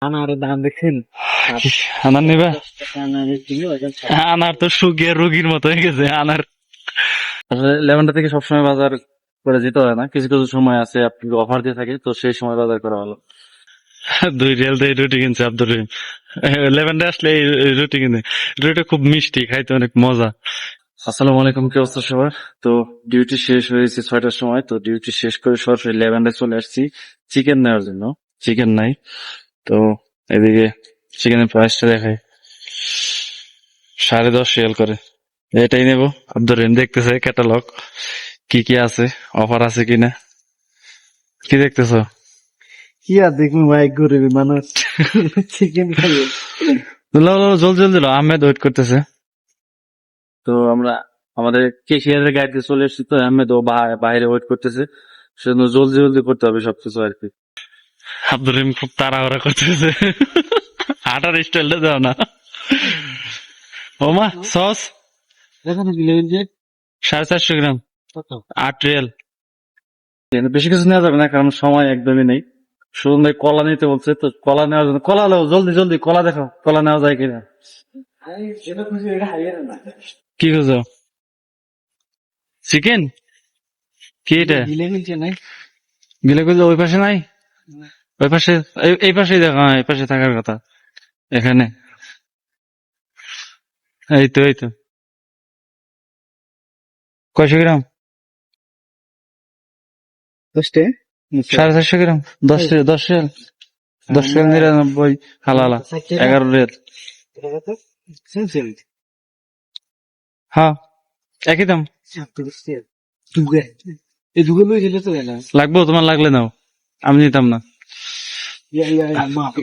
আনারের দাম দেখছেন? আনার নিবা? 10 টাকা আনারের কিলো, এখন আনার তো শুকিয়ে রোগীর মতো হয়ে গেছে আনার। আসলে লেমনটা থেকে সবসময় বাজার করে যেতে হয় না, কিছু কিছু সময় আছে আপনি অফার দিয়ে থাকে, তো সেই সময় বাজার করা ভালো। 2 রিয়াল দিয়ে রুটি কিনছে আব্দুর রহিম। লেভেন্ডে আসলে এই রুটি কিনে, রুটিটা খুব মিষ্টি, খাইতে অনেক মজা। আসসালামু আলাইকুম, কি অবস্থা সবার? তো ডিউটি শেষ হয়েছে 6টার সময়, তো ডিউটি শেষ করে সরাসরি লেভেন্ডে চলে আসছি চিকেন নেওয়ার জন্য। চিকেন নাই, তো এদিকে চিকেনের প্রাইসটা দেখাই, 10.5 রিয়াল করে। এটাই নেবো। আব্দুর রহিম দেখতেছে ক্যাটালগ, কি কি আছে, অফার আছে কিনা। কি দেখতেছো? কি আর দেখুন ভাই, গরিব মানুষ চিকেন খাইয়ে। জলদি জলদি লো, আহমেদ ওয়েট করতেছে। তো আমরা আমাদের কেশিয়ারের গাড়িতে চলে এসেছি, তো আহমেদ ও বাইরে ওয়েট করতেছে, সেজন্য জলদি জলদি করতে হবে সবকিছু আর কি। আব্দুল রহিম খুব তাড়াহুড়া করতেছে, হাঁটার স্টাইলটা দাও না। ওমা সস দেখুন দিলেন যে 450 গ্রাম, কত? 8 রিয়াল। বেশি কিছু নেওয়া যাবে না, কারণ সময় একদমই নেই। সুজন ভাই কলা নিতে বলছে, তো কলা নেওয়ার জন্য কলা লো, জলদি জলদি কলা দেখাও, কলা নেওয়া যায় কিনা। আরে যেটা খুশি এটা হাইয়ার না। কি খুঁজো? চিকেন? কি এটা? দিলে মিলছে নাই। গিলে খুঁজো, ওই পাশে নাই? ওই পাশে, এই পাশেই দেখা, এই পাশে থাকার কথা। এখানে, এই তো এই তো। কয়শো গ্রাম? 10 450 গ্রাম, 10 Real, 10 Real, 10 Real 99, halala 11 Real. হ্যাঁ, একই দাম। এই দুটো লই গেলে তো না। লাগবো? তোমার লাগলে নাও, আমি নিতাম না।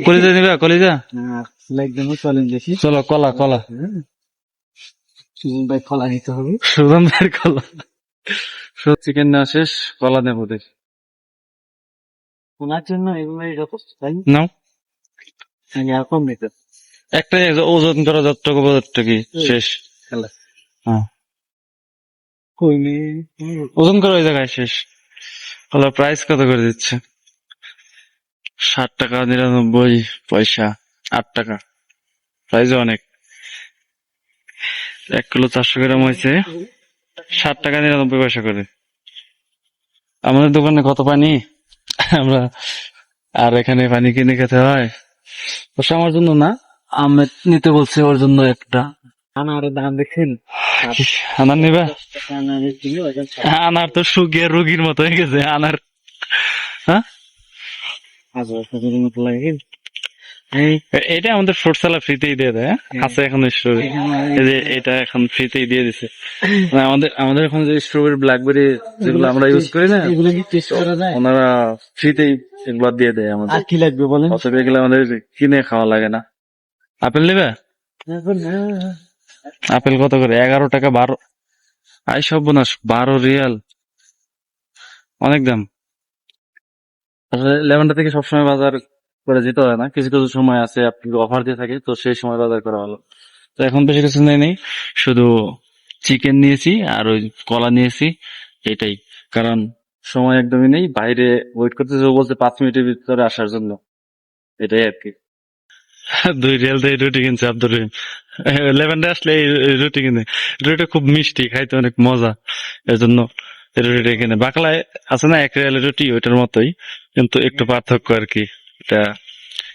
কলিজা নিবা? কলিজা? লাগবে না, চলেন দেখি। চলো, কলা কলা। সুজন ভাই কলা নিতে হবে। সুজন ভাইয়ের কলা। চিকেন নেওয়া শেষ, কলা নেবো দেখি। ওনার জন্য এগুলোই যথেষ্ট, তাই নাও আর কম নিতে একটাই, ওজন করা যতটুকু ততটুকুই শেষ। খেলা হ্যাঁ, কই নেই। ওজন করা ওই জায়গায় শেষ। কলার প্রাইস কত করে দিচ্ছে? 60 টাকা 99 পয়সা, 8 টাকা। প্রাইসও অনেক। 1 কিলো 400 গ্রাম হয়েছে 60 টাকা 99 পয়সা করে। আমাদের দোকানে কত পানি, আমরা আর এখানে পানি কিনে খেতে হয়। অবশ্য আমার জন্য না, আমের নিতে বলছে, ওর জন্য একটা। আনারের দাম দেখছেন? আনার নিবা? 10 টাকা আনারের কিলো, এখন আনার তো শুকিয়ে রোগীর মতো হয়ে গেছে আনার। হ্যাঁ, 1000 টাকার মতো লাগে। এটা আমাদের ফ্রুট সালাদ ফ্রিতেই দিয়ে দেয়, আছে এখন স্টোরে। এই যে এটা এখন ফ্রিতেই দিয়ে দিছে। মানে আমাদের এখন যে স্ট্রবেরি ব্ল্যাকবেরি যেগুলো আমরা ইউজ করি না, এগুলো কি টেস্ট করা যায়? ওনারা ফ্রিতেই এগুলো দিয়ে দেয় আমাদের। আর কি লাগবে বলেন? অতএব এগুলো আমাদের কিনে খাওয়া লাগে না। আপেল নেবে? এখন না। আপেল কত করে? 11 টাকা 12। আই সর্বনাশ, 12 রিয়াল, অনেক দাম। আসলে লেমনটা থেকে সবসময় বাজার করে যেতে হয় না, কিছু কিছু সময় আছে আপনি অফার দিয়ে থাকে, তো সেই সময় বাজার করা ভালো। তো এখন বেশি কিছু নেই, শুধু চিকেন নিয়েছি আর ওই কলা নিয়েছি, এটাই। কারণ সময় একদমই নেই, বাইরে ওয়েট করতেছে, ও বলছে 5 মিনিটের ভিতরে আসার জন্য, এটাই আর কি। 2 রিয়াল দিয়ে রুটি কিনছে আব্দুর রহিম। লেভেন্ডে আসলে এই রুটি কিনে, রুটিটা খুব মিষ্টি, খাইতে অনেক মজা, এর জন্য এই রুটিটা কিনে। বাকলায় আছে না 1 রিয়ালের রুটি, ওইটার মতোই, কিন্তু একটু পার্থক্য আর কি। এটা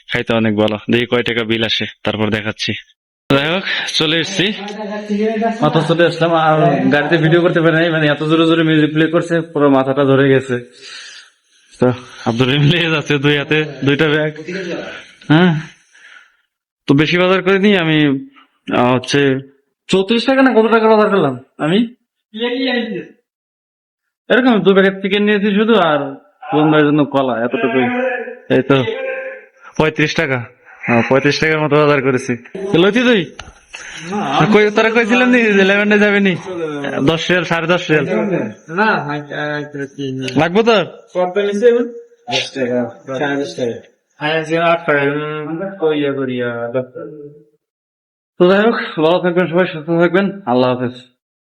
খাইতে অনেক ভালো। দেখি কয় টাকা বিল আসে, তারপর দেখাচ্ছি। যাই হোক, চলে এসেছি, মাথা চলে আসলাম। আর গাড়িতে ভিডিও করতে পারি নাই, মানে এত জোরে জোরে মিউজিক প্লে করছে, পুরো মাথাটা ধরে গেছে। তো আব্দুর রহিম নিয়ে যাচ্ছে 2 হাতে 2টা ব্যাগ। হ্যাঁ, তো বেশি বাজার করিনি আমি, হচ্ছে 34 টাকা না কত টাকা বাজার করলাম আমি, এরকম 2 প্যাকেট চিকেন নিয়েছি শুধু, আর সুগন ভাইয়ের জন্য কলা এতটুকু। এই তো 35 টাকা, 35 টাকার মতো বাজার করেছি। লইতি তুই? তারা কইছিলেন নি যে লেভেন্ডে যাবে নি? 10 রিয়াল, 10.5 রিয়াল না লাগবো তোর? কত নিছে এখন? 10 টাকা 10 টাকা। হ্যাঁ, যে 8 টাকা কইয়া করিয়া। তো যাই হোক, ভালো থাকবেন সবাই, সুস্থ থাকবেন, আল্লাহ হাফেজ।